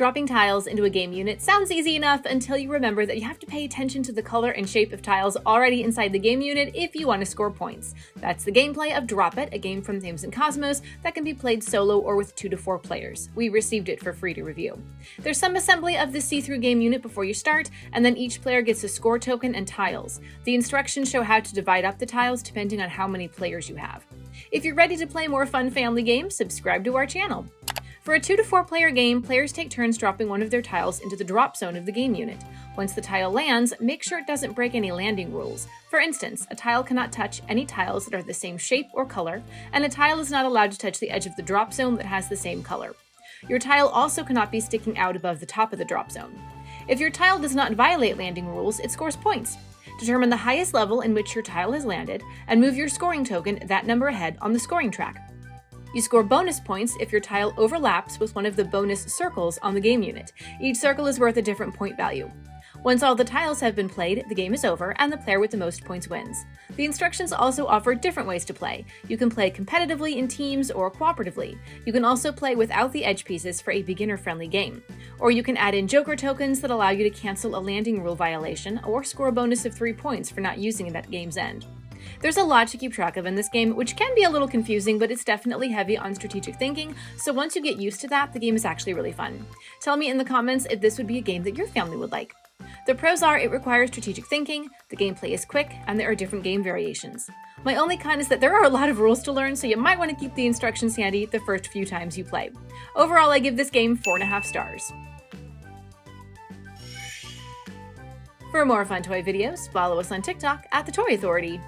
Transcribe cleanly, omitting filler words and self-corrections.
Dropping tiles into a game unit sounds easy enough until you remember that you have to pay attention to the color and shape of tiles already inside the game unit if you want to score points. That's the gameplay of Drop It, a game from Thames and Cosmos that can be played solo or with 2 to 4 players. We received it for free to review. There's some assembly of the see-through game unit before you start, and then each player gets a score token and tiles. The instructions show how to divide up the tiles depending on how many players you have. If you're ready to play more fun family games, subscribe to our channel. For a 2 to 4 player game, players take turns dropping one of their tiles into the drop zone of the game unit. Once the tile lands, make sure it doesn't break any landing rules. For instance, a tile cannot touch any tiles that are the same shape or color, and a tile is not allowed to touch the edge of the drop zone that has the same color. Your tile also cannot be sticking out above the top of the drop zone. If your tile does not violate landing rules, it scores points. Determine the highest level in which your tile has landed, and move your scoring token that number ahead on the scoring track. You score bonus points if your tile overlaps with one of the bonus circles on the game unit. Each circle is worth a different point value. Once all the tiles have been played, the game is over and the player with the most points wins. The instructions also offer different ways to play. You can play competitively in teams or cooperatively. You can also play without the edge pieces for a beginner-friendly game. Or you can add in joker tokens that allow you to cancel a landing rule violation or score a bonus of 3 points for not using it at game's end. There's a lot to keep track of in this game, which can be a little confusing, but it's definitely heavy on strategic thinking, so once you get used to that, the game is actually really fun. Tell me in the comments if this would be a game that your family would like. The pros are it requires strategic thinking, the gameplay is quick, and there are different game variations. My only con is that there are a lot of rules to learn, so you might want to keep the instructions handy the first few times you play. Overall, I give this game 4.5 stars. For more fun toy videos, follow us on TikTok at The Toy Authority.